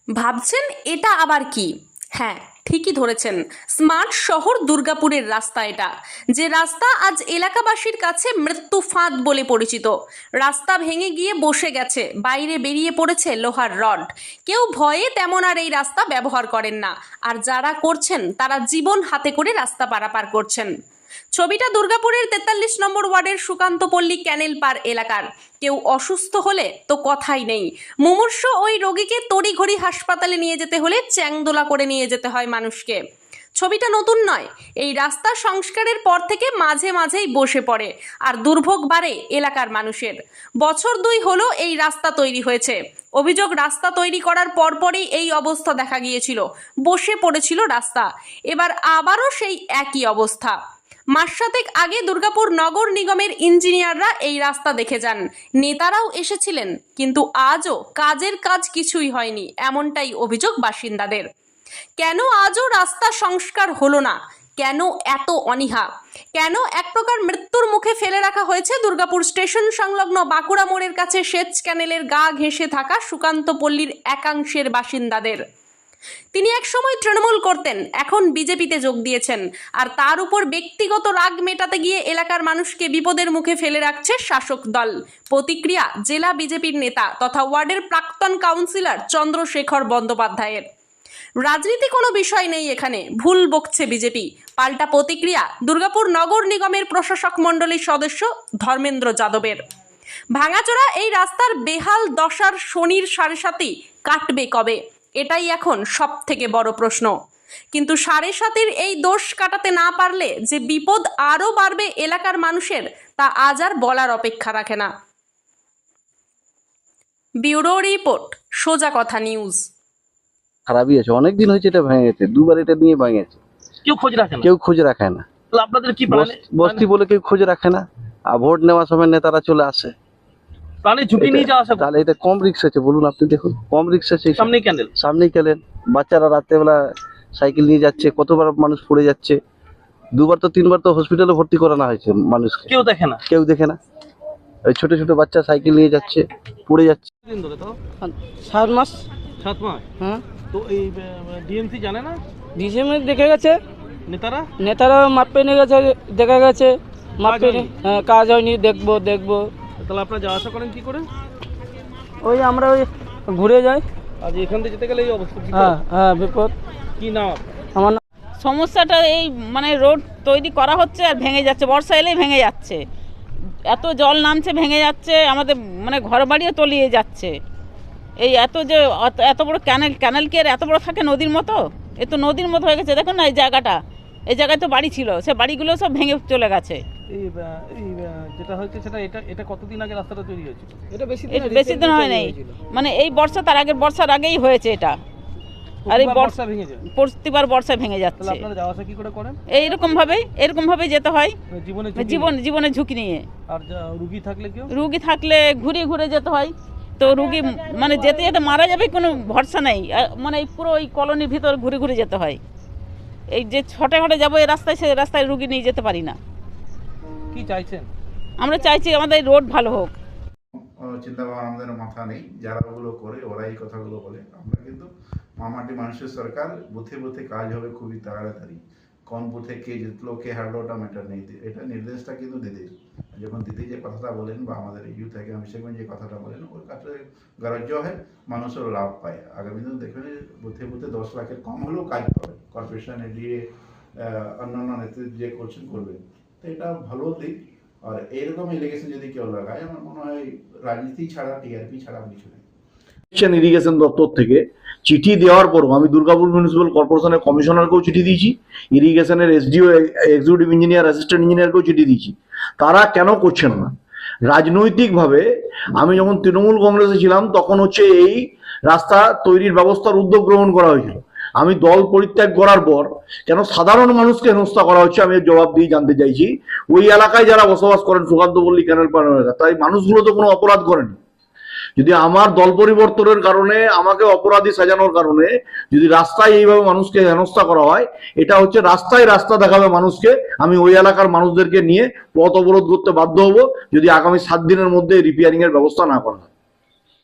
ভাবছেন এটা আবার কি? হ্যাঁ, ঠিকই ধরেছেন। স্মার্ট শহর দুর্গাপুরের রাস্তা এটা, যে রাস্তা আজ এলাকাবাসীর কাছে মৃত্যু ফাঁদ বলে পরিচিত। রাস্তা ভেঙে গিয়ে বসে গেছে, বাইরে বেরিয়ে পড়েছে লোহার রড। কেউ ভয়ে তেমন আর এই রাস্তা ব্যবহার করেন না, আর যারা করছেন তারা জীবন হাতে করে রাস্তা পারাপার করছেন। ছবিটা দুর্গাপুরের 43 নম্বর ওয়ার্ডের সুকান্তপল্লী ক্যানেল পার এলাকার। কেউ অসুস্থ হলে তো কথাই নেই, মুমূর্ষু ওই রোগীকে তড়িঘড়ি হাসপাতালে নিয়ে যেতে হলে চ্যাংদোলা করে নিয়ে যেতে হয় মানুষকে। ছবিটা নতুন নয়, এই রাস্তা সংস্কারের পর থেকে মাঝে মাঝেই বসে পড়ে, আর দুর্ভোগ বাড়ে এলাকার মানুষের। বছর 2 হলো এই রাস্তা তৈরি হয়েছে। অভিযোগ, রাস্তা তৈরি করার পরপরই এই অবস্থা দেখা গিয়েছিল, বসে পড়েছিল রাস্তা। এবার আবারও সেই একই অবস্থা। মাস 7 আগে দুর্গাপুর নগর নিগমের ইঞ্জিনিয়াররা এই রাস্তা দেখে যান, নেতারাও এসেছিলেন, কিন্তু আজও কাজের কাজ কিছুই হয়নি, এমনটাই অভিযোগ বাসিন্দাদের। কেন আজও রাস্তা সংস্কার হলো না? কেন এত অনীহা? কেন এক প্রকার মৃত্যুর মুখে ফেলে রাখা হয়েছে দুর্গাপুর স্টেশন সংলগ্ন বাঁকুড়া মোড়ের কাছে সেচ ক্যানেলের গা ঘেঁষে থাকা সুকান্তপল্লীর একাংশের বাসিন্দাদের? তিনি একসময় তৃণমূল করতেন, এখন বিজেপিতে যোগ দিয়েছেন, আর তার উপর ব্যক্তিগত রাগ মেটাতে গিয়ে এলাকার মানুষকে বিপদের মুখে ফেলে রাখছে শাসক দল। প্রতিক্রিয়া জেলা বিজেপির নেতা তথা ওয়ার্ডের প্রাক্তন কাউন্সিলর চন্দ্রশেখর বন্দ্যোপাধ্যায়ের। রাজনীতি কোনো বিষয় নেই এখানে, ভুল বকছে বিজেপি। পাল্টা প্রতিক্রিয়া দুর্গাপুর নগর নিগমের প্রশাসক মণ্ডলীর সদস্য ধর্মেন্দ্র যাদবের। ভাঙাচোরা এই রাস্তার বেহাল দশার শনির 7:30 কাটবে কবে? এটাই এখন সব থেকে বড় প্রশ্ন। কিন্তু 7:30 এই দোষ কাটাতে না পারলে যে বিপদ আরও বাড়বে এলাকার মানুষের, তা আজ আর বলার অপেক্ষা রাখে না। ব্যুরো রিপোর্ট, সোজা কথা নিউজ। খারাপই আছে, অনেকদিন হয়েছে এটা ভেঙে গেছে, দুবার এটা নিয়ে ভেঙেছে। কেউ খোঁজ রাখে না, কেউ খোঁজ রাখে না। তাহলে আপনাদের কি বস্তি বলে কেউ খোঁজ রাখে না, আর ভোট নেওয়ার সময় নেতারা চলে আসে। প্রাণে ঝুঁকি নিয়ে যাওয়া আসা? তাহলে এটা কম রিক্স আছে বলুন, আপনি দেখুন কম রিক্স আছে। সামনেই ক্যান্ডেল, সামনেই ক্যানেল, বাচ্চারা রাত্রেবেলা সাইকেল নিয়ে যাচ্ছে, কতবার মানুষ পড়ে যাচ্ছে। 2বার তো 3বার তো হসপিটালে ভর্তি করানো হয়েছে মানুষকে, কেউ দেখে না। কেউ দেখে না। ওই ছোট ছোট বাচ্চা সাইকেল নিয়ে যাচ্ছে, পড়ে যাচ্ছে। দিন ধরে তো 7 মাস। 7 মাস? হ্যাঁ, তো এই ডিএমসি জানে না? ডিসিএম দেখে গেছে, নেতারা মাপে নিয়ে গেছে, দেখা গেছে মাপে। হ্যাঁ, কাজ হয়নি, দেখবো। তাহলে আপনারা যাওয়া আসা করেন কি করে? ওই আমরা ওই ঘুরে যাই। আজ এখান থেকে যেতে গেলে এই অবস্থা। হ্যাঁ, বিপদ। কি নাম আমার নাম? সমস্যাটা এই মানে রোড তৈরি করা হচ্ছে আর ভেঙে যাচ্ছে, বর্ষা এলেই ভেঙে যাচ্ছে, এত জল নামছে ভেঙে যাচ্ছে, আমাদের মানে ঘর বাড়িও তলিয়ে যাচ্ছে। এই এত বড় ক্যানেল কি আর এত বড় থাকে নদীর মতো? এ তো নদীর মতো হয়ে গেছে। দেখুন না, এই জায়গায় তো বাড়ি ছিল, সে বাড়িগুলো সব ভেঙে চলে গেছে। এই যেটা হয়েছে সেটা এটা কতদিন আগে রাস্তাটা তৈরি হয়েছিল? এটা বেশি দিন হয় নাই, মানে এই বর্ষা, তার আগের বর্ষার আগেই হয়েছে এটা। আর এই বর্ষা ভেঙে যায়, প্রতিবার বর্ষায় ভেঙে যাচ্ছে। তাহলে আপনারা যাওয়া আসা কি করে করেন? এরকম ভাবে যেতে হয়, জীবনে ঝুঁকি নিয়ে। আর রুগী থাকলে ঘুরে যেতে হয়। তো রুগী মানে যেতে যেতে মারা যাবে কোনো ভরসা নেই, মানে এই পুরো ওই কলোনির ভিতর ঘুরে যেতে হয়। এই যে ছটে যাবো এই রাস্তায়, সে রাস্তায় রুগী নিয়ে যেতে পারি না। কি চাইছেন? আমরা চাইছি আমাদের রোড ভালো হোক। চিন্তা ভাবনা আমাদের মাথা নেই, যারা ওগুলো করে ওরা এই কথাগুলো বলে। আমরা কিন্তু মামাটি মানুষের সরকার, বুথে বুথে কাজ হবে খুবই তাড়াতাড়ি। কোন বুথে কে জিতলো কে হারলো ওটা ম্যাটার নেই, এটা নির্দেশটা কিন্তু দিদির। যখন দিদি যে কথাটা বলেন বা আমাদের ইউথ অভিষেকগঞ্জ যে কথাটা বলেন, ওই কাজটা গ্রাহ্য হয়, মানুষেরও লাভ পায়। আগামী দিন দেখবেন বুথে বুথে 10 লাখের কম হলেও কাজ পাবে। কর্পোরেশন এডিএ অন্যান্য নেতৃত্ব যে করবেন, তো এটা ভালো দিক। আর এইরকম এলিগেশন যদি কেউ লাগায়, আমার মনে হয় রাজনীতি ছাড়া, টিআরপি ছাড়া কিছু নেই। ইরিগেশন দপ্তর থেকে চিঠি দেওয়ার পরও আমি দুর্গাপুর মিউনিসিপ্যাল কর্পোরেশনের কমিশনারকেও চিঠি দিয়েছি, ইরিগেশনের এসডিও, এক্সিকিউটিভ ইঞ্জিনিয়ার, অ্যাসিস্ট্যান্ট ইঞ্জিনিয়ারকেও চিঠি দিয়েছি। তারা কেন করছেন না? রাজনৈতিকভাবে আমি যখন তৃণমূল কংগ্রেসে ছিলাম তখন এই রাস্তা তৈরির ব্যবস্থার উদ্যোগ গ্রহণ করা হয়েছিল। আমি দল পরিত্যাগ করার পর কেন সাধারণ মানুষকে হেনস্থা করা হচ্ছে, আমি জবাব দিয়ে জানতে চাইছি। ওই এলাকায় যারা বসবাস করেন, সুকান্তপল্লী ক্যানেল পার এলাকা, তাই মানুষগুলো তো কোনো অপরাধ করেনি। যদি আমার দল পরিবর্তনের কারণে, আমাকে অপরাধী সাজানোর কারণে যদি রাস্তায় এইভাবে মানুষকে হেনস্থা করা হয়, এটা হচ্ছে রাস্তা দেখাবে মানুষকে। আমি ওই এলাকার মানুষদেরকে নিয়ে পথ অবরোধ করতে বাধ্য হব যদি আগামী 7 দিনের মধ্যে রিপেয়ারিং এর ব্যবস্থা না করা হয়।